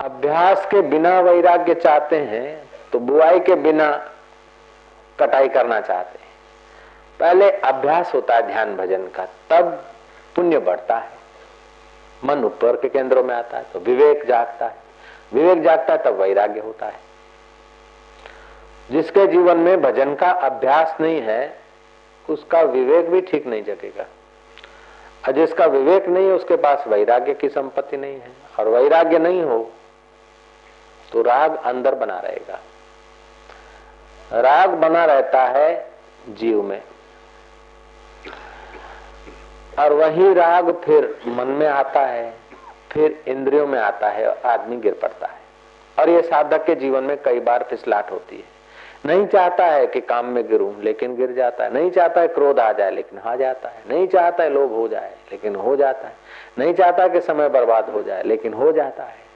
अभ्यास के बिना वैराग्य चाहते हैं तो बुआई के बिना कटाई करना चाहते हैं। पहले अभ्यास होता है ध्यान भजन का, तब पुण्य बढ़ता है, मन ऊपर के केंद्रों में आता है तो विवेक जागता है, विवेक जागता है तब वैराग्य होता है। जिसके जीवन में भजन का अभ्यास नहीं है उसका विवेक भी ठीक नहीं जगेगा, और जिसका विवेक नहीं है उसके पास वैराग्य की संपत्ति नहीं है, और वैराग्य नहीं हो तो राग अंदर बना रहेगा। राग बना रहता है जीव में, और वही राग फिर मन में आता है, फिर इंद्रियों में आता है और आदमी गिर पड़ता है। और ये साधक के जीवन में कई बार फिसलाट होती है। नहीं चाहता है कि काम में गिरूं लेकिन गिर जाता है, नहीं चाहता है क्रोध आ जाए लेकिन आ जाता है, नहीं चाहता है लोभ हो जाए लेकिन हो जाता है, नहीं चाहता है कि समय बर्बाद हो जाए लेकिन हो जाता है।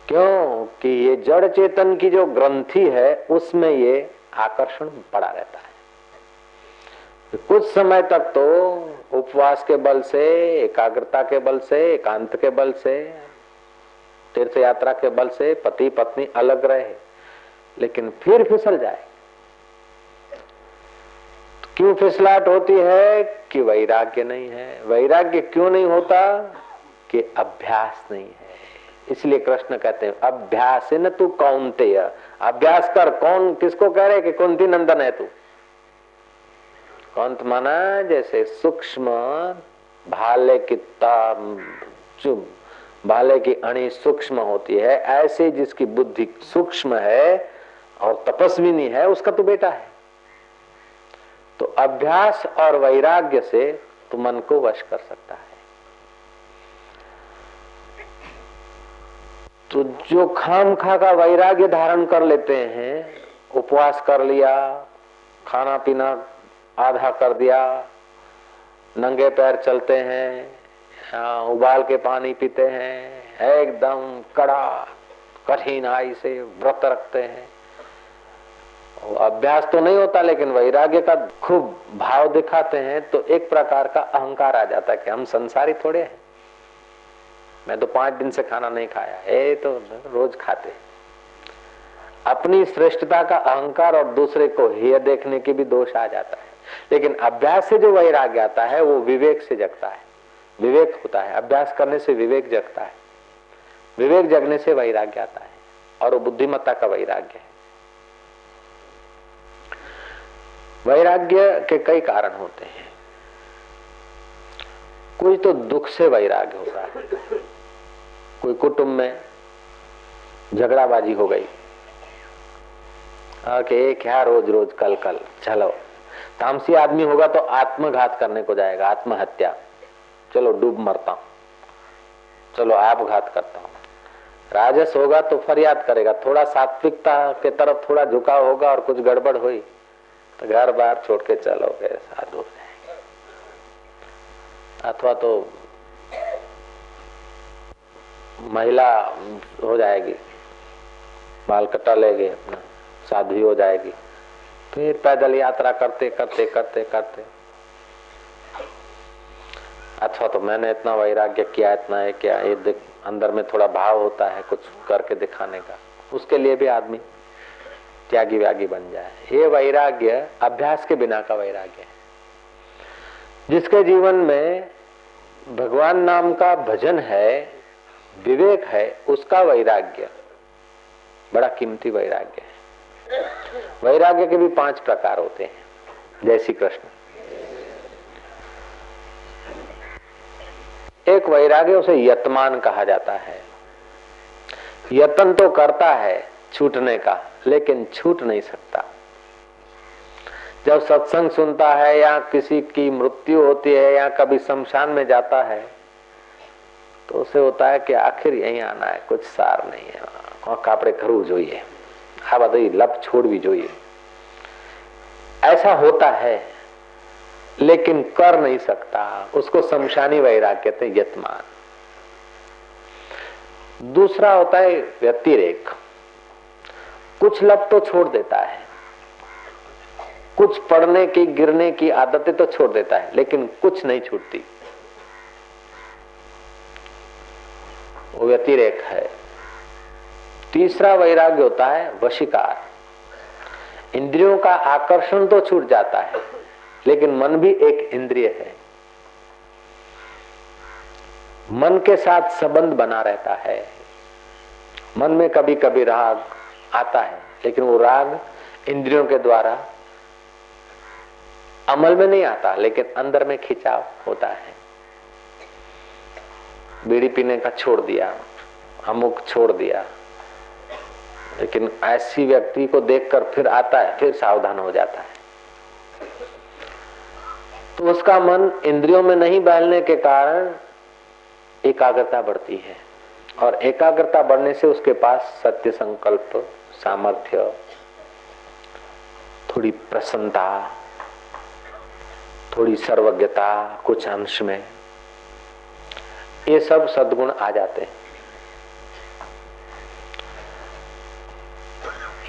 क्यों कि ये जड़ चेतन की जो ग्रंथि है उसमें ये आकर्षण पड़ा रहता है। कुछ समय तक तो उपवास के बल से, एकाग्रता के बल से, एकांत के बल से, तीर्थ यात्रा के बल से पति पत्नी अलग रहे, लेकिन फिर फिसल जाए। क्यों फिसलाट होती है कि वैराग्य नहीं है। वैराग्य क्यों नहीं होता कि अभ्यास नहीं है। इसलिए कृष्ण कहते हैं अभ्यास न तू कौन्तेय, अभ्यास कर। कौन किसको कह रहे कि कुंती नंदन है तू। कौन माना जैसे सूक्ष्म भाले की भाले की अणी सूक्ष्म होती है, ऐसे जिसकी बुद्धि सूक्ष्म है और तपस्विनी है उसका तो बेटा है। तो अभ्यास और वैराग्य से तू मन को वश कर सकता है। तो जो खाम खा का वैराग्य धारण कर लेते हैं, उपवास कर लिया, खाना पीना आधा कर दिया, नंगे पैर चलते हैं, उबाल के पानी पीते हैं, एकदम कड़ा कठिनाई से व्रत रखते हैं, अभ्यास तो नहीं होता लेकिन वैराग्य का खूब भाव दिखाते हैं, तो एक प्रकार का अहंकार आ जाता है कि हम संसारी थोड़े हैं। मैं तो 5 दिन से खाना नहीं खाया, ये तो रोज खाते। अपनी श्रेष्ठता का अहंकार और दूसरे को हेय देखने की भी दोष आ जाता है। लेकिन अभ्यास से जो वैराग्य आता है वो विवेक से जगता है, विवेक होता है। अभ्यास करने से विवेक जगता है, विवेक जगने से वैराग्य आता है, और वो बुद्धिमत्ता का वैराग्य है। वैराग्य के कई कारण होते हैं। कोई तो दुख से वैराग्य होता है। कोई कुटुंब में झगड़ाबाजी हो गई और कि क्या रोज रोज कल कल, चलो तामसी आदमी होगा तो आत्मघात करने को जाएगा, आत्महत्या, चलो डूब मरता हूं, चलो आपघात करता हूं। राजस होगा तो फरियाद करेगा, थोड़ा सात्विकता के तरफ थोड़ा झुकाव होगा और कुछ गड़बड़ हुई तो घर बार छोड़ के चलोगे, साधु हो जाएंगे। अथवा तो महिला हो जाएगी, बाल कटा लेगी, अपना साध्वी हो जाएगी, फिर पैदल यात्रा करते करते करते करते। अच्छा तो मैंने इतना वैराग्य किया, इतना है क्या, ये अंदर में थोड़ा भाव होता है कुछ करके दिखाने का, उसके लिए भी आदमी त्यागी व्यागी बन जाए। ये वैराग्य अभ्यास के बिना का वैराग्य है। जिसके जीवन में भगवान नाम का भजन है, विवेक है, उसका वैराग्य बड़ा कीमती वैराग्य है। वैराग्य के भी 5 प्रकार होते हैं। जय श्री कृष्ण। एक वैराग्य उसे यतमान कहा जाता है। यतन तो करता है छूटने का, लेकिन छूट नहीं सकता। जब सत्संग सुनता है या किसी की मृत्यु होती है या कभी शमशान में जाता है तो उसे होता है कि आखिर यहीं आना है, कुछ सार नहीं है, कापड़े खरू જોઈએ, आ बधी लप छोड़वी જોઈએ, ऐसा होता है, लेकिन कर नहीं सकता। उसको शमशानी वैराग्य कहते हैं, यतमान। दूसरा होता है व्यतिरेक। कुछ लप तो छोड़ देता है, कुछ पढ़ने की गिरने की आदतें तो छोड़ देता है, लेकिन कुछ नहीं छूटती। वो व्यतिरेक है। तीसरा वैराग्य होता है वशीकार। इंद्रियों का आकर्षण तो छूट जाता है, लेकिन मन भी एक इंद्रिय है। मन के साथ संबंध बना रहता है। मन में कभी कभी राग आता है, लेकिन वो राग इंद्रियों के द्वारा अमल में नहीं आता, लेकिन अंदर में खिंचाव होता है। बीड़ी पीने का छोड़ दिया, अमुक छोड़ दिया, लेकिन ऐसी व्यक्ति को देखकर फिर आता है, फिर सावधान हो जाता है। तो उसका मन इंद्रियों में नहीं बहलने के कारण एकाग्रता बढ़ती है, और एकाग्रता बढ़ने से उसके पास सत्य संकल्प, सामर्थ्य, थोड़ी प्रसन्नता, थोड़ी सर्वज्ञता, कुछ अंश में ये सब सद्गुण आ जाते हैं।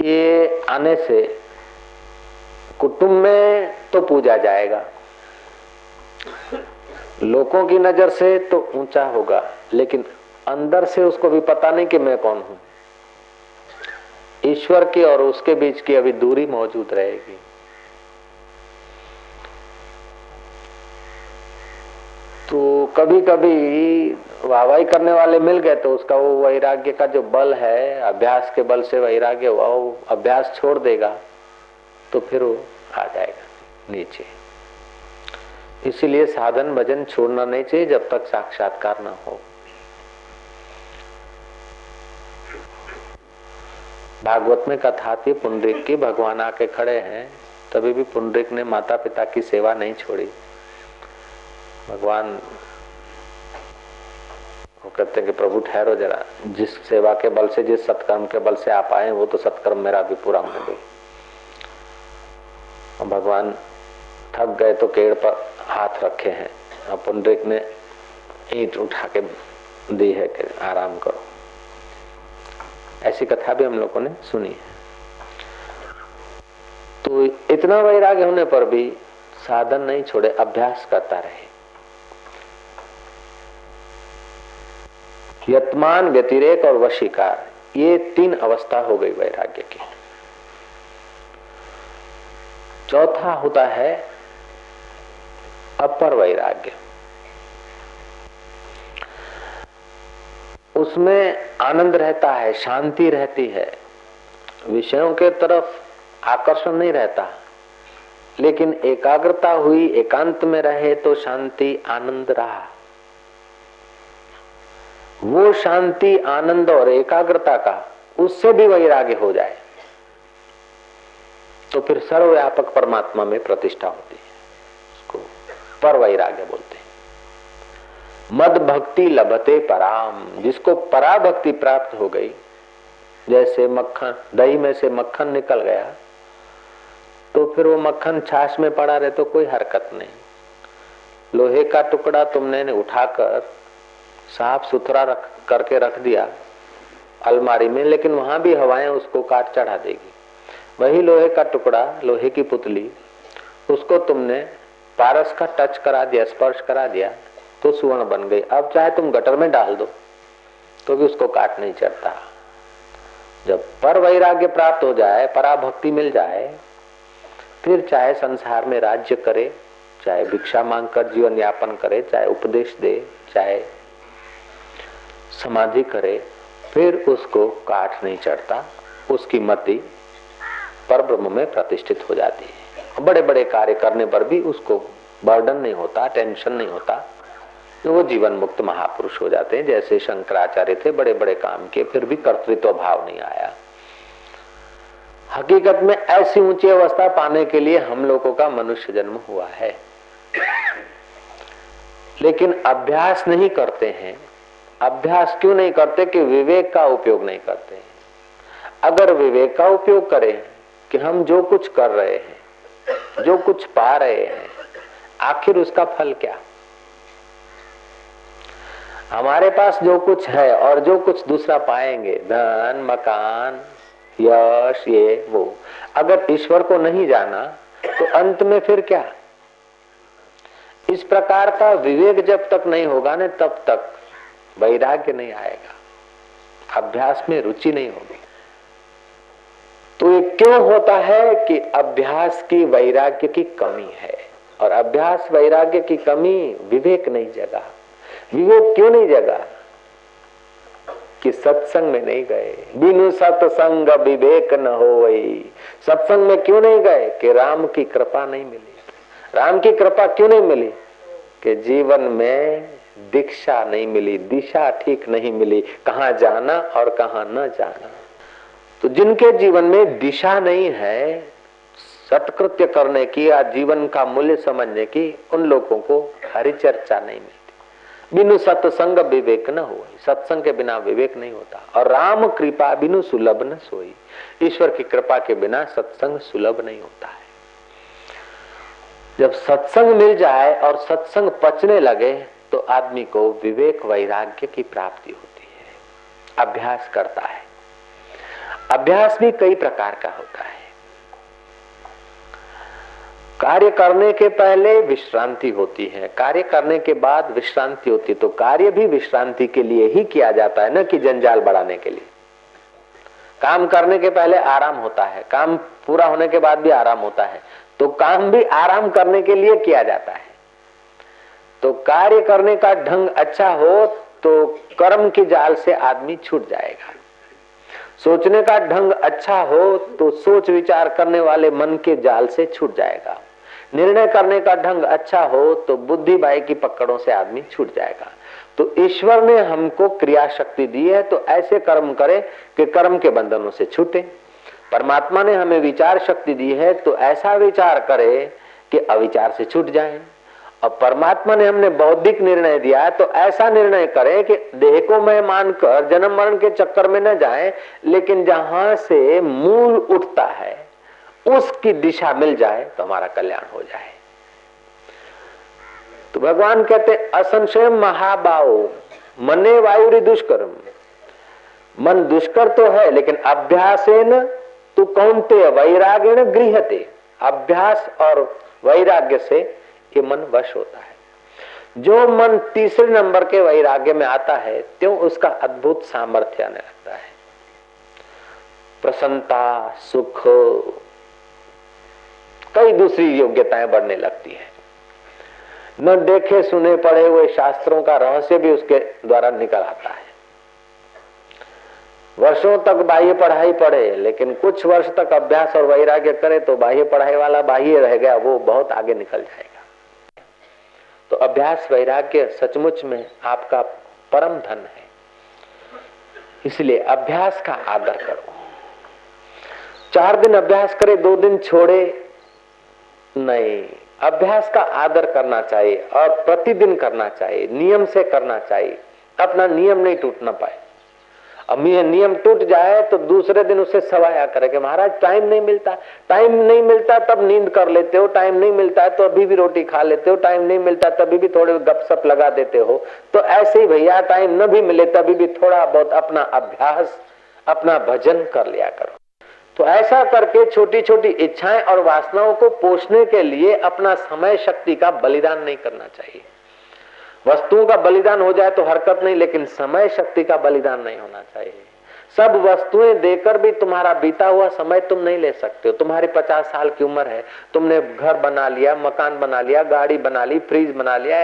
ये आने से कुटुंब में तो पूजा जाएगा, लोगों की नजर से तो ऊंचा होगा, लेकिन अंदर से उसको भी पता नहीं कि मैं कौन हूं। ईश्वर की और उसके बीच की अभी दूरी मौजूद रहेगी। तो कभी कभी वाहवाही करने वाले मिल गए तो उसका वो वैराग्य का जो बल है, अभ्यास के बल से वैराग्य हुआ, वो अभ्यास छोड़ देगा तो फिर वो आ जाएगा नीचे। इसीलिए साधन भजन छोड़ना नहीं चाहिए जब तक साक्षात्कार ना हो। भागवत में कथा थी पुंडरीक की, भगवान आके खड़े हैं, तभी भी पुंडरीक ने माता पिता की सेवा नहीं छोड़ी। भगवान वो कहते हैं कि प्रभु ठहरो जरा, जिस सेवा के बल से, जिस सत्कर्म के बल से आप आए वो तो सत्कर्म मेरा भी पूरा होने दो। और भगवान थक गए तो केड़ पर हाथ रखे हैं, और पुंडरीक ने ईंट उठा के दी है कि आराम करो। ऐसी कथा भी हम लोगों ने सुनी है। तो इतना वैराग्य होने पर भी साधन नहीं छोड़े, अभ्यास करता रहे। यत्मान, व्यतिरेक और वशीकार, ये तीन अवस्था हो गई वैराग्य की। चौथा होता है अपर वैराग्य। उसमें आनंद रहता है, शांति रहती है, विषयों के तरफ आकर्षण नहीं रहता, लेकिन एकाग्रता हुई, एकांत में रहे तो शांति, आनंद रहा। वो शांति, आनंद और एकाग्रता का उससे भी वैराग्य हो जाए तो फिर सर्वव्यापक परमात्मा में प्रतिष्ठा होती है। उसको पर वैराग्य बोलते हैं। मद भक्ति लभते पराम, जिसको पराभक्ति प्राप्त हो गई, जैसे मक्खन, दही में से मक्खन निकल गया तो फिर वो मक्खन छाछ में पड़ा रहे तो कोई हरकत नहीं। लोहे का टुकड़ा तुमने उठाकर साफ सुथरा करके रख दिया अलमारी में, लेकिन वहां भी हवाएं उसको काट चढ़ा देगी। वही लोहे का टुकड़ा, लोहे की पुतली, उसको तुमने पारस का टच करा दिया, स्पर्श करा दिया तो सुवर्ण बन गई। अब चाहे तुम गटर में डाल दो तो भी उसको काट नहीं चढ़ता। जब पर वैराग्य प्राप्त हो जाए, पराभक्ति मिल जाए, फिर चाहे संसार में राज्य करे, चाहे भिक्षा मांग कर जीवन यापन करे, चाहे उपदेश दे, चाहे समाधि करे, फिर उसको काट नहीं चढ़ता। उसकी मति पर ब्रह्म में प्रतिष्ठित हो जाती है। बड़े बड़े कार्य करने पर भी उसको बर्डन नहीं होता, टेंशन नहीं होता, तो वो जीवन मुक्त महापुरुष हो जाते हैं। जैसे शंकराचार्य थे, बड़े बड़े काम किए, फिर भी कर्तृत्व भाव नहीं आया। हकीकत में ऐसी ऊंची अवस्था पाने के लिए हम लोगों का मनुष्य जन्म हुआ है, लेकिन अभ्यास नहीं करते हैं। अभ्यास क्यों नहीं करते? कि विवेक का उपयोग नहीं करते हैं। अगर विवेक का उपयोग करें कि हम जो कुछ कर रहे हैं, जो कुछ पा रहे हैं, आखिर उसका फल क्या? हमारे पास जो कुछ है और जो कुछ दूसरा पाएंगे, धन, मकान, यश, ये वो, अगर ईश्वर को नहीं जाना तो अंत में फिर क्या? इस प्रकार का विवेक जब तक नहीं होगा न, तब तक वैराग्य नहीं आएगा, अभ्यास में रुचि नहीं होगी। तो ये क्यों होता है कि अभ्यास की वैराग्य की कमी है, और अभ्यास वैराग्य की कमी विवेक नहीं जगा। विवेक क्यों नहीं जगा? कि सत्संग में नहीं गए। बिनु सत्संग विवेक न होवई। सत्संग में क्यों नहीं गए? कि राम की कृपा नहीं मिली। राम की कृपा क्यों नहीं मिली? कि जीवन में दीक्षा नहीं मिली, दिशा ठीक नहीं मिली, कहाँ जाना और कहाँ न जाना। तो जिनके जीवन में दिशा नहीं है सत्कृत्य करने की या जीवन का मूल्य समझने की, उन लोगों को हरि चर्चा नहीं मिलती। बिनु सत्संग विवेक न हो। सत्संग के बिना विवेक नहीं होता। और राम कृपा बिनु सुलभ न सोई। ईश्वर की कृपा के बिना सत्संग सुलभ नहीं होता है। जब सत्संग मिल जाए और सत्संग पचने लगे तो आदमी को विवेक वैराग्य की प्राप्ति होती है। अभ्यास करता है। अभ्यास भी कई प्रकार का होता है। कार्य करने के पहले विश्रांति होती है, कार्य करने के बाद विश्रांति होती है। तो कार्य भी विश्रांति के लिए ही किया जाता है, न कि जंजाल बढ़ाने के लिए। काम करने के पहले आराम होता है, काम पूरा होने के बाद भी आराम होता है। तो काम भी आराम करने के लिए किया जाता है। तो कार्य करने का ढंग अच्छा हो तो कर्म की जाल से आदमी छूट जाएगा। सोचने का ढंग अच्छा हो तो सोच विचार करने वाले मन के जाल से छूट जाएगा। निर्णय करने का ढंग अच्छा हो तो बुद्धि बाई की पकड़ों से आदमी छूट जाएगा। तो ईश्वर ने हमको क्रिया शक्ति दी है, तो ऐसे कर्म करें कि कर्म के बंधनों से छूटे। परमात्मा ने हमें विचार शक्ति दी है, तो ऐसा विचार करे कि अविचार से छूट जाए। और परमात्मा ने हमने बौद्धिक निर्णय दिया है, तो ऐसा निर्णय करें कि देह को मैं मानकर जन्म मरण के चक्कर में न जाए, लेकिन जहां से मूल उठता है उसकी दिशा मिल जाए तो हमारा कल्याण हो जाए। तो भगवान कहते असंशय महाबाओ मने वायुरी दुष्कर्म। मन दुष्कर तो है, लेकिन अभ्यासेन तू कौन्तेय वैराग्येण गृह्यते। अभ्यास और वैराग्य से ये मन वश होता है। जो मन तीसरे नंबर के वैराग्य में आता है त्यों उसका अद्भुत सामर्थ्य आने लगता है। प्रसन्नता, सुख, कई दूसरी योग्यताएं बढ़ने लगती है। न देखे सुने पढ़े हुए शास्त्रों का रहस्य भी उसके द्वारा निकल आता है। वर्षों तक बाह्य पढ़ाई पढ़े, लेकिन कुछ वर्ष तक अभ्यास और वैराग्य करे तो बाह्य पढ़ाई वाला बाह्य रह गया, वो बहुत आगे निकल जाएगा। तो अभ्यास वैराग्य सचमुच में आपका परम धन है। इसलिए अभ्यास का आदर करो। 4 दिन अभ्यास करे, 2 दिन छोड़े नहीं। अभ्यास का आदर करना चाहिए और प्रतिदिन करना चाहिए, नियम से करना चाहिए। अपना नियम नहीं टूटना पाए। अब नियम टूट जाए तो दूसरे दिन उसे सवाया करे कि महाराज टाइम नहीं मिलता। टाइम नहीं मिलता तब नींद कर लेते हो, टाइम नहीं मिलता है तो अभी भी रोटी खा लेते हो, टाइम नहीं मिलता तभी भी थोड़े गपशप लगा देते हो। तो ऐसे ही भैया टाइम न भी मिले तभी भी थोड़ा बहुत अपना अभ्यास, अपना भजन कर लिया करो। तो ऐसा करके छोटी छोटी इच्छाएं और वासनाओं को पोषने के लिए अपना समय शक्ति का बलिदान नहीं करना चाहिए। वस्तुओं का बलिदान हो जाए तो हरकत नहीं, लेकिन समय शक्ति का बलिदान नहीं होना चाहिए। सब वस्तुएं देकर भी तुम्हारा बीता हुआ समय तुम नहीं ले सकते हो। तुम्हारी 50 साल की उम्र है, तुमने घर बना लिया, मकान बना लिया, गाड़ी बना ली, फ्रिज बना लिया,